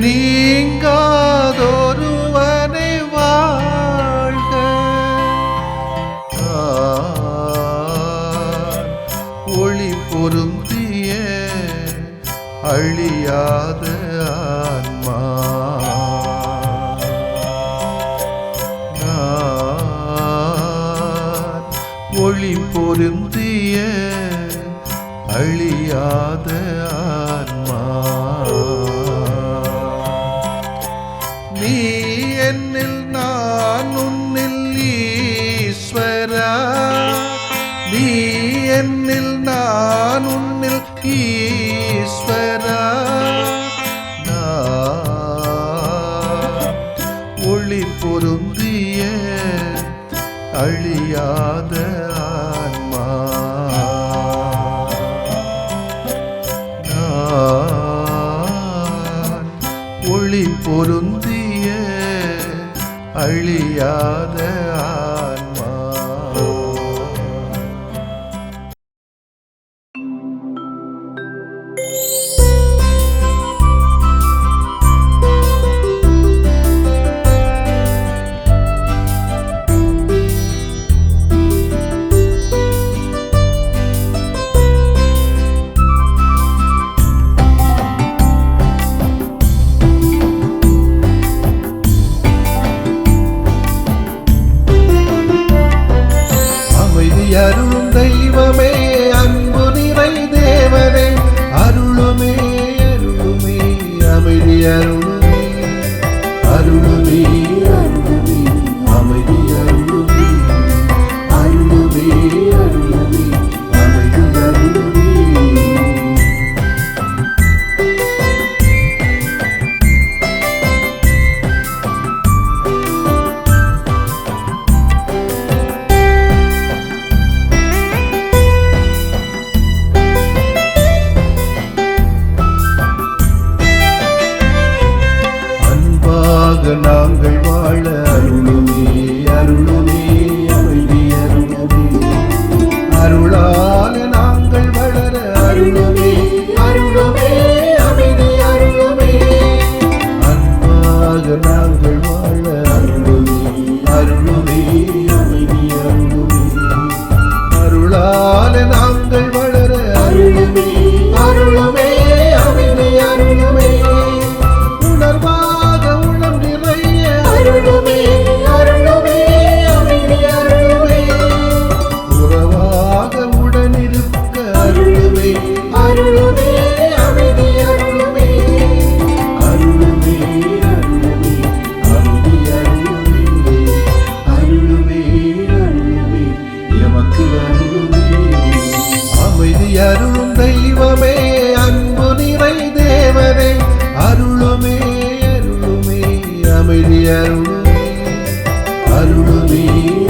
நீங்காதொருவனை வாழ்க. ஒளி பொருந்திய அழியாத ஆன்மா, ஒளி பொருந்திய அழியாத ஆன்மா. நீ என்னில் நான் உன்னில் ஈஸ்வரா, நீ என்னில் நான் உன்னில் ஈஸ்வரா. ஒளி பொருந்திய அழியாத ஆன்மா. ஒளி பொருந்திய அழியாத ஆன்மா. அருளும் தெய்வமே, அன்பு நிறை தேவனே, அருளுமே அருளுமே அமைதி அருளுமே, அருளுமே அருளுமே அமைதி அருளுமே, அருளுமே அருளுமே அமைதி அருளுமே. நாங்கள் வாழ அருளுமே அருளுமே அமைதி அருளுமே, அருளால நாங்கள் வளர அருளுமே அருளுமே அமைதி அருளுமே. அன்பாக நாங்கள் வாழ அருளுமே அருளுமே அமைதி அருளுமே, அருளால நாங்கள் வளர அருளுமே அருளுமே அமைதி அருளுமே. உணர்வாக உணம் நிறைய அருளுமே அருளுமே அமைதி அருளுமே, உறவாக உடனிருக்க அருளுமே அருளுமே அமைதி அருளுமே, அருளுமே அருளுமே அமைதி அருளுமே, அருளுமே அருளுமே எமக்கு அருளுமே. அமைதி அருளும் தெய்வமே, அன்பு நிறை தேவனே, அருளுமே அருளுமே அமைதி அருளுமே, அருளுமே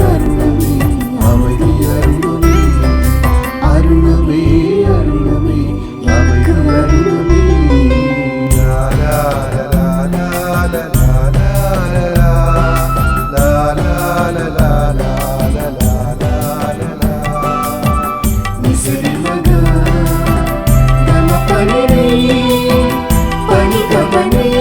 அருளுமே அமைதி அருளுமே, அருளுமே அருளுமே அமைதி அருளுமே. லா லா லா லா லா லா லா லா லா லா லா லா லா. நிசரி மகா நம பனிரே பனிக பனிரே.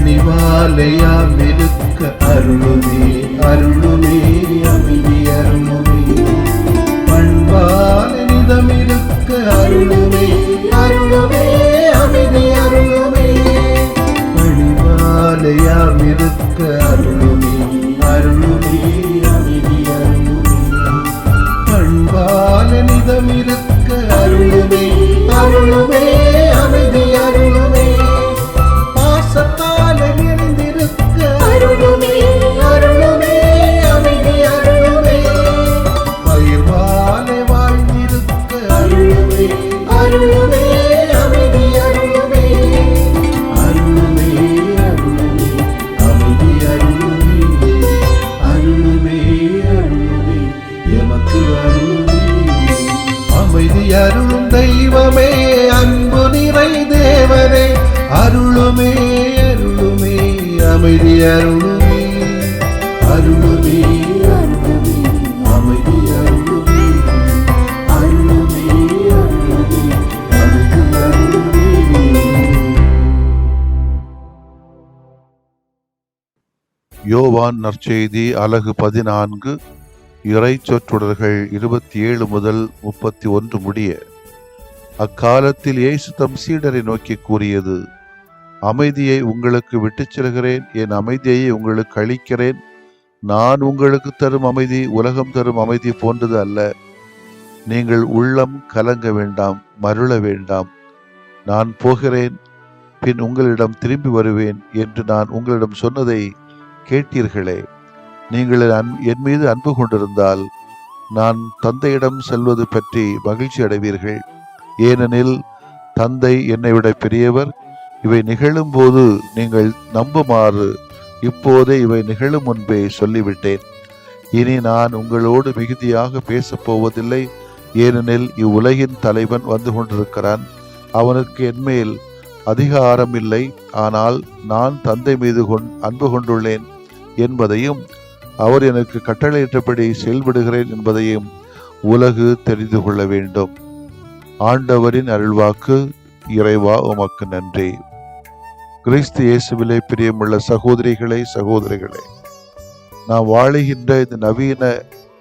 அழிவாலையாம் இருக்க அருளுமே அருளுமே அமைதி அருளுமே, பண்பால நிதம் இருக்க அருளுமே அருளுமே அமைதி அருளுமே. அழிவாலையாம் இருக்க அருளுமே அருளுமே அமைதி அருளுமே, பண்பால நிதம் இருக்க அருளுமே அருளுமே அமைதி அருளுமே. பாசத்தால நிறைந்திருக்க அருளுமே அருளுமே அமைதி அருளுமே, பயிர்வால வாழ்ந்திருக்க அருளுமே அருளுமே அமைதி அருளுமே, அருளுமே அருளுமே அமைதி அருளுமே, அருளுமே அருளுமே எமக்கு அருளுமே. அமைதி அருளும் தெய்வமே, அன்பு நிறை தேவனே, அருளுமே அருளுமே அமைதி அருளுமே, அருளுமே அருளுமே அமைதி அருளுமே அருளுமே அருளுமே அமைதி அருளுமே. யோவான் நற்செய்தி அலகு 14 இறை சொற்றொடர்கள் 27 முதல் 31 முடிய. அக்காலத்தில் இயேசு தம் சீடரை நோக்கி கூறியது, அமைதியை உங்களுக்கு விட்டுச் செல்கிறேன், என் அமைதியை உங்களுக்கு அளிக்கிறேன். நான் உங்களுக்கு தரும் அமைதி உலகம் தரும் அமைதி போன்றது அல்ல. நீங்கள் உள்ளம் கலங்க வேண்டாம், மருள வேண்டாம். நான் போகிறேன், பின் உங்களிடம் திரும்பி வருவேன் என்று நான் உங்களிடம் சொன்னதை கேட்டீர்களே. நீங்கள் என் மீது அன்பு கொண்டிருந்தால் நான் தந்தையிடம் செல்வது பற்றி மகிழ்ச்சி அடைவீர்கள். ஏனெனில் தந்தை என்னை விட பெரியவர். இவை நிகழும் போது நீங்கள் நம்புமாறு இப்போதே இவை நிகழும் முன்பே சொல்லிவிட்டேன். இனி நான் உங்களோடு மிகுதியாக பேசப் போவதில்லை, ஏனெனில் இவ்வுலகின் தலைவன் வந்து கொண்டிருக்கிறான். அவனுக்கு என்மேல் அதிகாரம் இல்லை, ஆனால் நான் தந்தை மீது அன்பு கொண்டுள்ளேன் என்பதையும் அவர் எனக்கு கட்டளையிட்டபடி செயல்படுகிறேன் என்பதையும் உலகு தெரிந்து கொள்ள வேண்டும். ஆண்டவரின் அருள்வாக்கு. இறைவா உமக்கு நன்றி. கிறிஸ்து இயேசுவிலே பிரியமுள்ள சகோதரிகளே சகோதரிகளே, நாம் வாழுகின்ற இந்த நவீன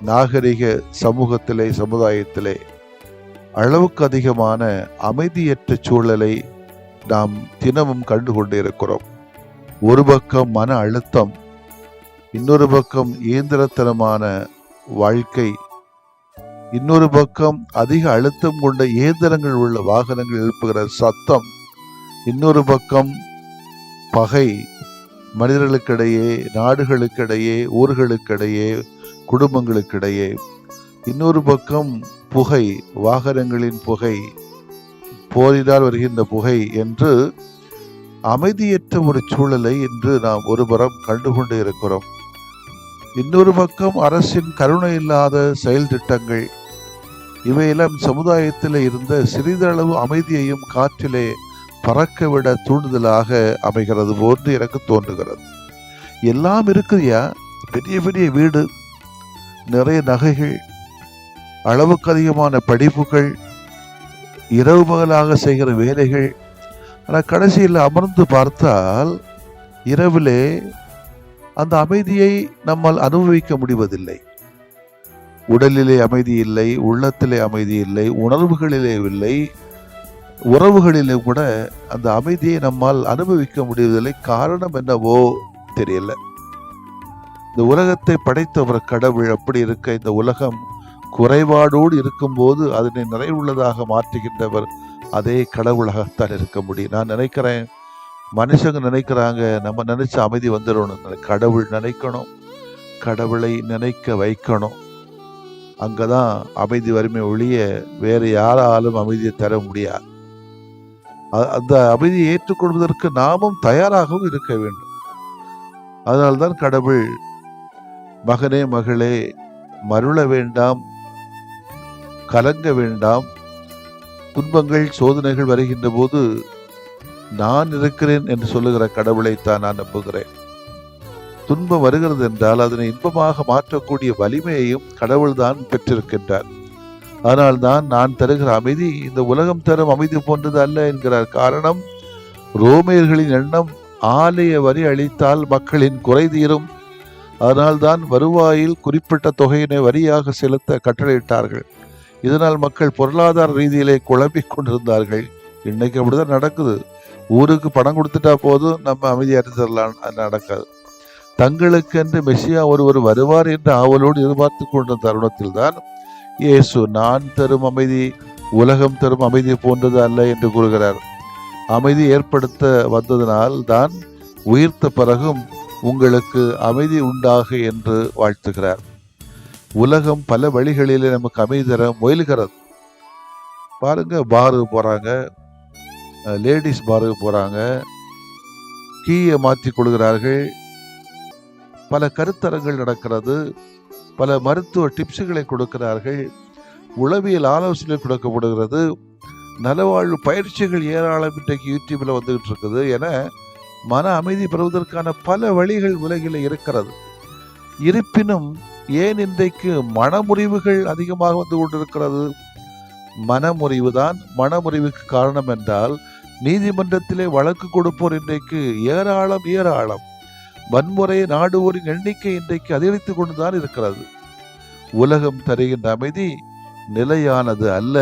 நாகரிக சமூகத்திலே சமுதாயத்திலே அளவுக்கு அதிகமான அமைதியற்ற சூழலை நாம் தினமும் கண்டு கொண்டு இருக்கிறோம். ஒரு பக்கம் மன அழுத்தம், இன்னொரு பக்கம் இயந்திரத்தனமான வாழ்க்கை, இன்னொரு பக்கம் அதிக அழுத்தம் கொண்ட இயந்திரங்கள் உள்ள வாகனங்கள் எழுப்புகிற சத்தம், இன்னொரு பக்கம் பகை மனிதர்களுக்கிடையே, நாடுகளுக்கிடையே, ஊர்களுக்கிடையே, குடும்பங்களுக்கிடையே, இன்னொரு பக்கம் புகை, வாகனங்களின் புகை, போரினால் வருகின்ற புகை என்று அமைதியற்ற ஒரு சூழலை இன்று நாம் ஒருபுறம் கண்டுகொண்டு இருக்கிறோம். இன்னொரு பக்கம் அரசின் கருணை இல்லாத செயல் திட்டங்கள், இவையெல்லாம் சமுதாயத்தில் இருந்த சிறிதளவு அமைதியையும் காற்றிலே பறக்கவிட தூண்டுதலாக அமைகிறது போன்று எனக்கு தோன்றுகிறது. எல்லாம் இருக்குதுயா, பெரிய பெரிய வீடு, நிறைய நகைகள், அளவுக்கு அதிகமான படிப்புகள், இரவு பகலாக செய்கிற வேலைகள். ஆனால் கடைசியில் அமர்ந்து பார்த்தால் இரவிலே அந்த அமைதியை நம்மால் அனுபவிக்க முடிவதில்லை. உடலிலே அமைதி இல்லை, உள்ளத்திலே அமைதி இல்லை, உணர்வுகளிலே இல்லை, உறவுகளிலே கூட அந்த அமைதியை நம்மால் அனுபவிக்க முடிவதில்லை. காரணம் என்னவோ தெரியல. இந்த உலகத்தை படைத்தவர் கடவுள். அப்படி இருக்க இந்த உலகம் குறைபாடோடு இருக்கும்போது அதனை நிறைவுள்ளதாக மாற்றுகின்றவர் அதே கடவுளாகத்தான் இருக்க முடியும். நான் நினைக்கிறேன், மனுஷங்க நினைக்கிறாங்க நம்ம நினைச்ச அமைதி வந்துடணும். கடவுள் நினைக்கணும், கடவுளை நினைக்க வைக்கணும். அங்கதான் அமைதி வறுமை ஒழிய வேறு யாராலும் அமைதியை தர முடியாது. அந்த அமைதியை ஏற்றுக்கொள்வதற்கு நாமும் தயாராகவும் இருக்க வேண்டும். அதனால்தான் கடவுள், மகனே மகளே மருள வேண்டாம், கலங்க வேண்டாம், துன்பங்கள் சோதனைகள் வருகின்ற போது நான் இருக்கிறேன் என்று சொல்லுகிற கடவுளைத்தான் நான் நம்புகிறேன். துன்பம் வருகிறது என்றால் அதனை இன்பமாக மாற்றக்கூடிய வலிமையையும் கடவுள்தான் பெற்றிருக்கின்றார். அதனால்தான் நான் தருகிற அமைதி இந்த உலகம் தரும் அமைதி போன்றது அல்ல என்கிறார். காரணம், ரோமையர்களின் எண்ணம் ஆலய வரி அளித்தால் மக்களின் குறை தீரும். அதனால்தான் வருவாயில் குறிப்பிட்ட தொகையினை வரியாக செலுத்த கட்டளையிட்டார்கள். இதனால் மக்கள் பொருளாதார ரீதியிலே குழம்பிக் கொண்டிருந்தார்கள். இன்னைக்கு அப்படிதான் நடக்குது. ஊருக்கு பணம் கொடுத்துட்டா போதும், நம்ம அமைதியாக தரலாம். அது நடக்காது. தங்களுக்கு என்று மெசியா ஒருவர் வருவார் என்று ஆவலோடு எதிர்பார்த்து கொண்ட தருணத்தில் தான் இயேசு, நான் தரும் அமைதி உலகம் தரும் அமைதி போன்றது அல்ல என்று கூறுகிறார். அமைதி ஏற்படுத்த வந்ததனால் தான் உயிர்த்த பிறகும் உங்களுக்கு அமைதி உண்டாக என்று வாழ்த்துகிறார். உலகம் பல வழிகளிலே நமக்கு அமைதி தர முயல்கிறது. பாருங்க, பாருக்கு போறாங்க, லேடிஸ் பாருக்கு போறாங்க, கீயை மாற்றி கொள்கிறார்கள், பல கருத்தரங்கள் நடக்கிறது, பல மருத்துவ டிப்ஸுகளை கொடுக்கிறார்கள், உளவியல் ஆலோசனை கொடுக்கப்படுகிறது, நலவாழ்வு பயிற்சிகள் ஏராளம் இன்றைக்கு யூடியூப்ல வந்துகிட்டு இருக்குது என மன அமைதி பெறுவதற்கான பல வழிகள் உலகில் இருக்கிறது. இருப்பினும் ஏன் இன்றைக்கு மனமுறிவுகள் அதிகமாக வந்து கொண்டிருக்கிறது? மனமுறிவுதான் மனமுறிவுக்கு காரணம் என்றால், நீதிமன்றத்திலே வழக்கு கொடுப்போர் இன்றைக்கு ஏராளம். வன்முறையை நாடுவோரின் எண்ணிக்கை இன்றைக்கு அதிகரித்துக் கொண்டுதான் இருக்கிறது. உலகம் தருகின்ற அமைதி நிலையானது அல்ல.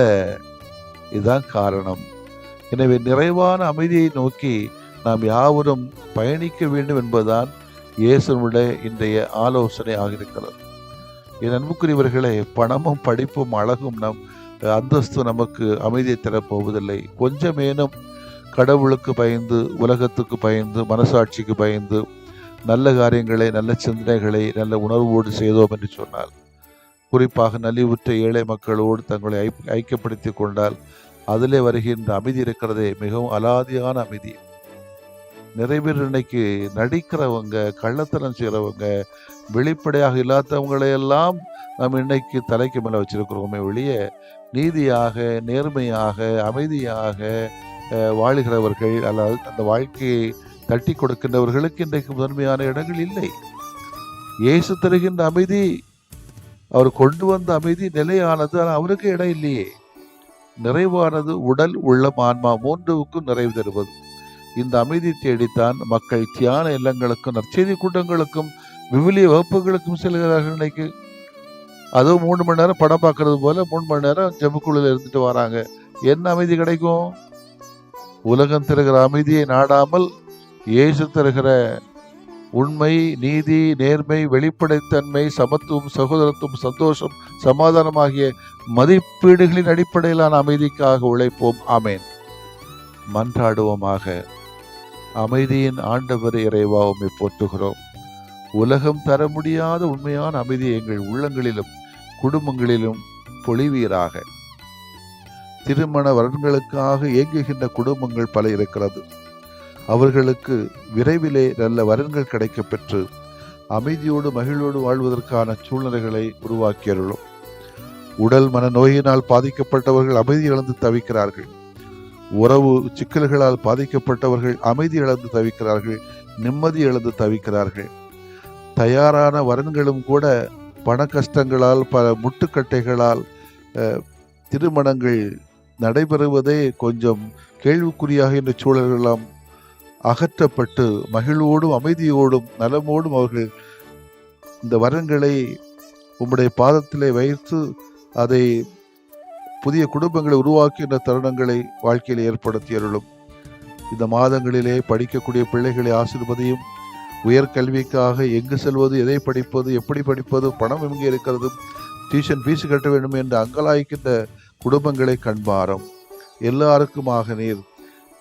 இதுதான் காரணம். எனவே நிறைவான அமைதியை நோக்கி நாம் யாவரும் பயணிக்க வேண்டும் என்பதுதான் இயேசுனுடைய இன்றைய ஆலோசனை ஆகியிருக்கிறது. என் அன்புக்குரியவர்களே, பணமும் படிப்பும் அழகும் அந்தஸ்து நமக்கு அமைதியை தரப்போவதில்லை. கொஞ்சமேனும் கடவுளுக்கு பயந்து, உலகத்துக்கு பயந்து, மனசாட்சிக்கு பயந்து நல்ல காரியங்களை, நல்ல சிந்தனைகளை, நல்ல உணர்வோடு செய்தோம் என்று சொன்னால், குறிப்பாக நலிவுற்ற ஏழை மக்களோடு தங்களை ஐக்கியப்படுத்தி கொண்டால் அதிலே வருகின்ற அமைதி இருக்கிறதே மிகவும் அலாதியான அமைதி. நிறைய பேர் இன்னைக்கு நடிக்கிறவங்க, கள்ளத்தனம் செய்கிறவங்க, வெளிப்படையாக இல்லாதவங்களையெல்லாம் நாம் இன்னைக்கு தலைக்கு மேலே வச்சிருக்கிறோமே வெளியே, நீதியாக, நேர்மையாக, அமைதியாக வாழுகிறவர்கள் அல்லது அந்த வாழ்க்கையை தட்டி கொடுக்கின்றவர்களுக்கு இன்றைக்கு முதன்மையான இடங்கள் இல்லை. இயேசு தருகின்ற அமைதி, அவர் கொண்டு வந்த அமைதி நிலையானது. ஆனால் அவருக்கு இடம் இல்லையே. நிறைவானது உடல், உள்ளம், ஆன்மா மூன்றுக்கும் நிறைவு தருவது. இந்த அமைதி தேடித்தான் மக்கள் தியான இல்லங்களுக்கும் நற்செய்தி கூட்டங்களுக்கும் விவிலிய வகுப்புகளுக்கும் செல்கிறார்கள். இன்னைக்கு அதுவும் 3 மணி நேரம் படம் பார்க்கறது போல 3 மணி நேரம் ஜெபக்குழுல இருந்துட்டு வராங்க. என்ன அமைதி கிடைக்கும்? உலகம் தருகிற அமைதியை நாடாமல் இயேசு தருகிற உண்மை, நீதி, நேர்மை, வெளிப்படைத்தன்மை, சமத்துவம், சகோதரத்துவம், சந்தோஷம், சமாதானம் ஆகிய மதிப்பீடுகளின் அடிப்படையிலான அமைதிக்காக உழைப்போம். ஆமேன். மன்றாடுவோமாக. அமைதியின் ஆண்டவர் இறைவா, உம்மை போற்றுகிறோம். உலகம் தர முடியாத உண்மையான அமைதியை எங்கள் உள்ளங்களிலும் குடும்பங்களிலும் பொழிவீராக. திருமண வரன்களுக்காக இயங்குகின்ற குடும்பங்கள் பல இருக்கிறது. அவர்களுக்கு விரைவிலே நல்ல வரன்கள் கிடைக்க பெற்று அமைதியோடு மகிழ்வோடு வாழ்வதற்கான சூழ்நிலைகளை உருவாக்கியருளும். உடல் மன நோயினால் பாதிக்கப்பட்டவர்கள் அமைதி இழந்து தவிக்கிறார்கள். உறவு சிக்கல்களால் பாதிக்கப்பட்டவர்கள் அமைதி இழந்து தவிக்கிறார்கள், நிம்மதி இழந்து தவிக்கிறார்கள். தயாரான வரன்களும் கூட பண கஷ்டங்களால், பல முட்டுக்கட்டைகளால் திருமணங்கள் நடைபெறுவதே கொஞ்சம் கேள்விக்குறியாக இந்த சூழல்களெல்லாம் அகற்றப்பட்டு மகிழ்வோடும் அமைதியோடும் நலமோடும் அவர்கள் இந்த வரன்களை உம்முடைய பாதத்திலே வைத்து அதை புதிய குடும்பங்களை உருவாக்கின்ற தருணங்களை வாழ்க்கையில் ஏற்படுத்தியருளும். இந்த மாதங்களிலே படிக்கக்கூடிய பிள்ளைகளை ஆசீர்வதியும். உயர்கல்விக்காக எங்கு செல்வது, எதை படிப்பது, எப்படி படிப்பது, பணம் எங்கே இருக்கிறது, டியூஷன் ஃபீஸ் கட்ட வேண்டும் என்று அங்கலாய்க்கின்ற குடும்பங்களை கண்பாரம். எல்லாருக்குமாக நீர்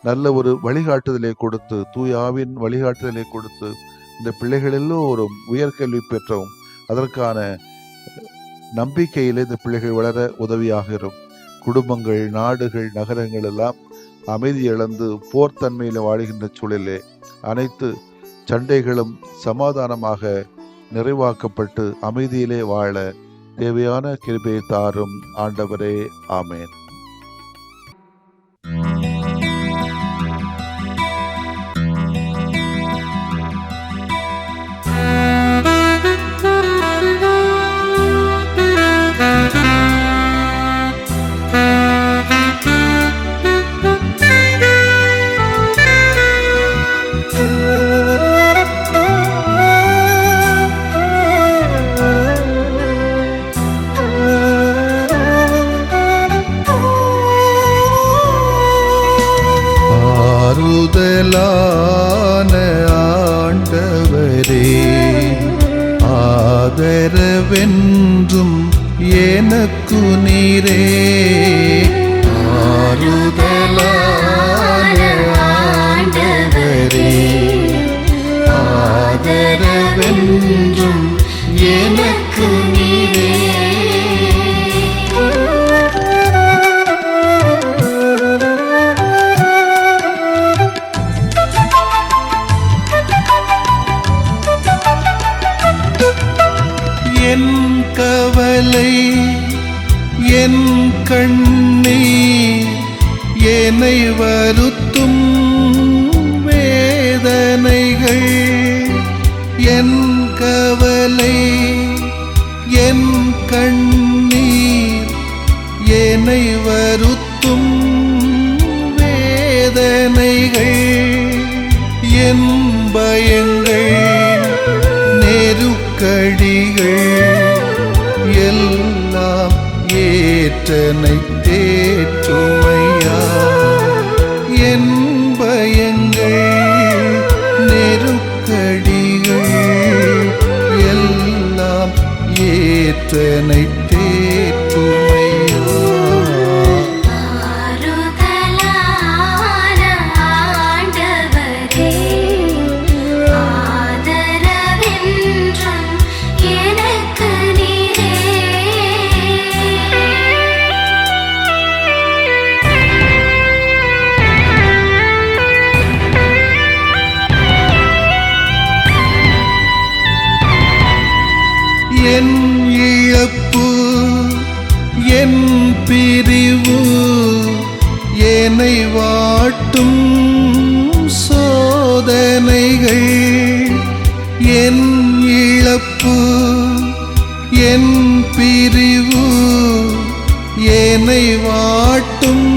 நல்ல ஒரு வழிகாட்டுதலை கொடுத்து, தூயாவின் வழிகாட்டுதலை கொடுத்து, இந்த பிள்ளைகள் எல்லோரும் உயர்கல்வி பெற்றவும் அதற்கான நம்பிக்கையிலே இந்த பிள்ளைகள் வளர உதவியாக இருக்கும். குடும்பங்கள், நாடுகள், நகரங்கள் எல்லாம் அமைதி இழந்து போர்த்தன்மையில் வாழுகின்ற சூழலே அனைத்து சண்டைகளும் சமாதானமாக நிறைவாக்கப்பட்டு அமைதியிலே வாழ தேவையான கிருபையை தாரும் ஆண்டவரே. ஆமேன். ஆண்டவரே, ஆதரவென்றும் எனக்கு நீரே. ஆறுதலான ஆண்டவரே, ஆதரவென்றும் எனக்கு நீரே. என் கவலை, என் கண்ணீர், என்னை வருத்தும் வேதனைகள், என் கவலை, பயங்கள் நெருக்கடிகள் எல்லாம் ஏற்றனை தேற்றுமையா. என் பயங்கள் நெருக்கடிகள் எல்லாம் ஏற்றனை தேற்றுமையா. என் இழப்பு என் பிரிவு என்னை வாட்டும் சோதனைகள். என் இழப்பு என் பிரிவு என்னை வாட்டும்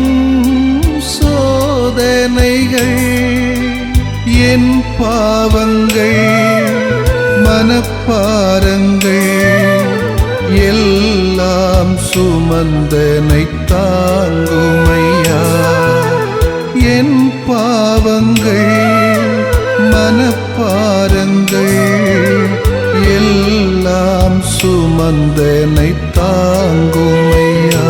சோதனைகள். என் பாவங்கள் மனப்பாரங்கள் எல்லாம் சுமந்தனை தாங்குமையா. என் பாவங்கள் மனப்பாரங்கள் எல்லாம் சுமந்தனை தாங்குமையா.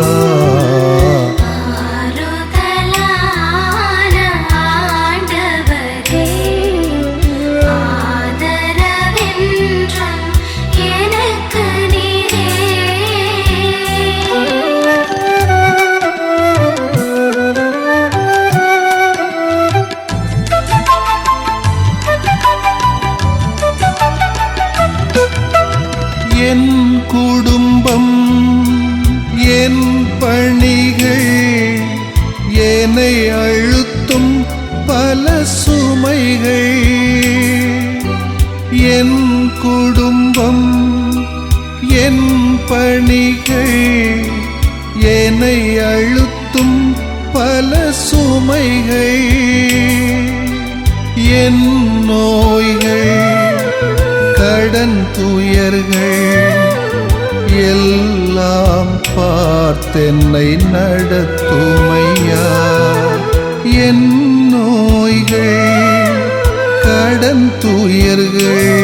என் குடும்பம் என் பணிகள் என்னை அழுத்தும் பல சுமைகள். என் குடும்பம் என் பணிகள் என்னை அழுத்தும் பல சுமைகள். என் நோய்கள் கடன் துயர்கள் எல்லாம் பார்த்தென்னை நடத்துமையா. என் நோய்கள் கடன் துயர்கள்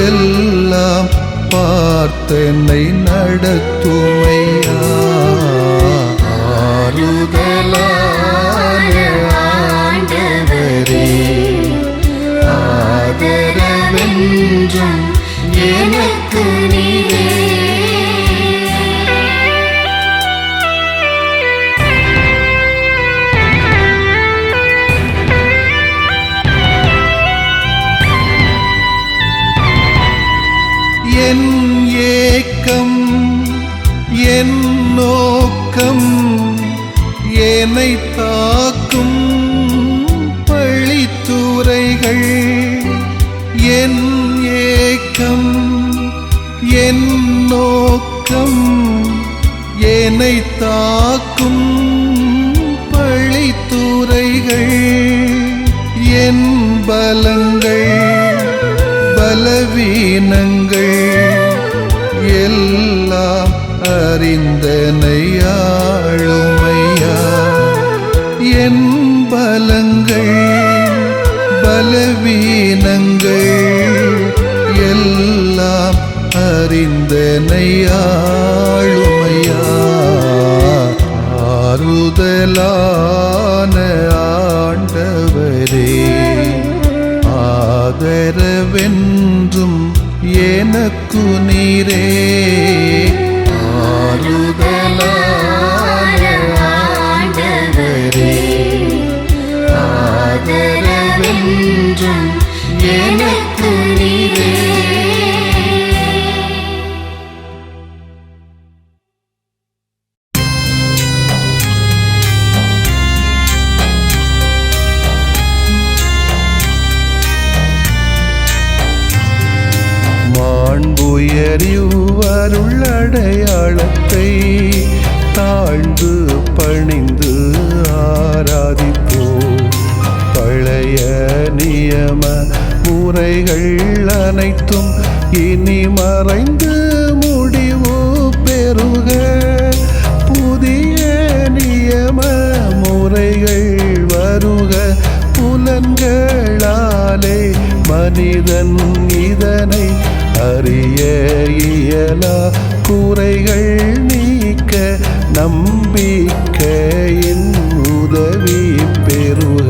எல்லாம் பார்த்தென்னை நடத்துமையா. ஆறுதலான ஆண்டவரே ஆதரவென்றும் எனக்கு நீரே. என் ஏக்கம் என் நோக்கம் என்னை தாக்கும் பழித்துரைகள். என் ஏக்கம் என் நோக்கம் என்னை தாக்கும் பழித்துரைகள். என் பலங்கள் பலவீனங்கள் எல்லாம் அறிந்தனை ஆளுமையா. என் பலங்கள் பலவீனங்கள் எல்லாம் அறிந்தனை ஆளுமையா. ஆறுதலான ஆண்டவரே ஆதரவென்றும் எனக்கு நீரே. ஆறுதலான ஆண்டவரே ஆதரவென்றும் எனக்கு நீரே. மாண்புயரிவருள் அடையாளத்தை தாழ்ந்து பணிந்து ஆராதிப்போம். பழைய நியம குறைகள் அனைத்தும் இனி மறைந்து முடிவு பெறுக. புதிய நியம முறைகள் வருக. புலன்களாலே மனிதன் இதனை அறிய இயலா. குறைகள் நீக்க நம்பிக்கையின் உதவி பெறுக.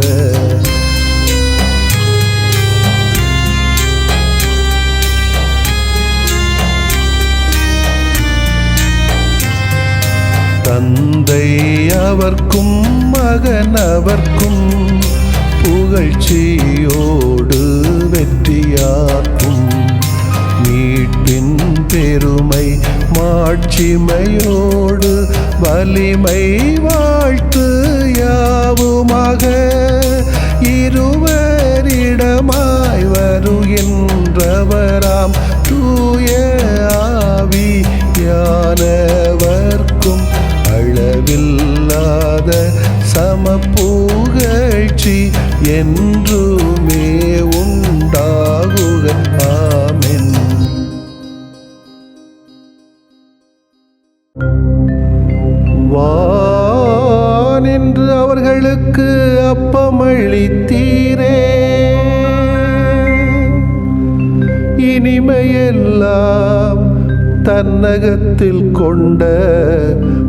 தந்தை அவர்க்கும் மகன் அவர்க்கும் புகழ்ச்சியோடு வெற்றியாக்கும். மீட்பின் பெருமை மாட்சிமையோடு வலிமை வாழ்த்து யாவுமாக. இருவரிடமாய் வருகின்றவராம் தூய ஆவியானவர்க்கும் அளவில்லாத சமப்புகழ்ச்சி என்றுமே உண்டாகுக. ஆமென். வானின்று அவர்களுக்கு அப்பமளித்தீரே. இனிமையெல்லாம் தன்னகத்தில் கொண்ட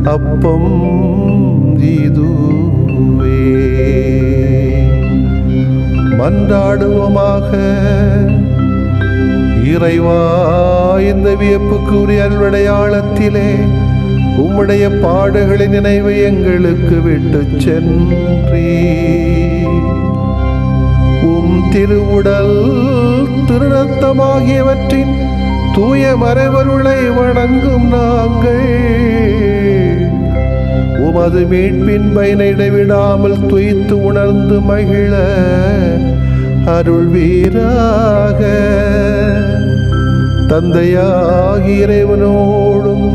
அப்பம் இதுவே. மன்றாடுவோமாக. இறைவா, இந்த வியப்புக்குரிய அருளடையாளத்திலே உம்முடைய பாடுகளின் நினைவை எங்களுக்கு விட்டு சென்றீ. உம் திருவுடல் திருநத்தமாகியவற்றின் தூய மறைபொருளை வணங்கும் நாங்கள் உமது மீட்பின் பயனை இடைவிடாமல் துய்த்து உணர்ந்து மகிழ அருள்வீராக. தந்தையாகிய இறைவனோடும்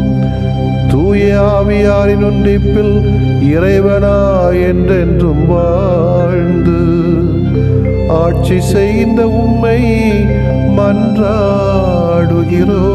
தூய ஆவியாரின் ஒன்றிப்பில் இறைவனா என்றென்றும் வாழ்ந்து ஆட்சி செய்கின்ற உம்மை மன்றாடுகிறோம்.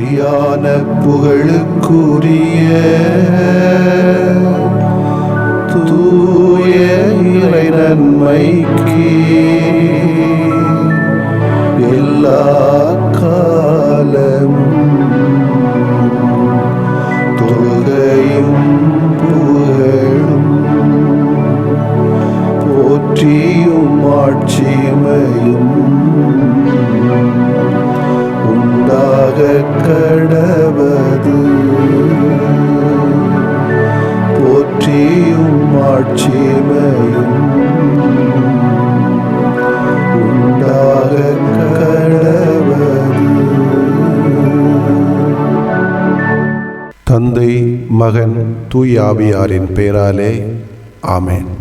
நிலையான புகழுக்குரிய தூய இறை நன்மைக்கு எல்லா காலமும் தொழுகையும் புகழும் போற்றியும் ஆட்சிமையும் உண்டாக கடவது. போற்றியும் ஆட்சிமையும் உண்டாக கடவது. தந்தை, மகன், தூய ஆவியாரின் பெயராலே ஆமென்.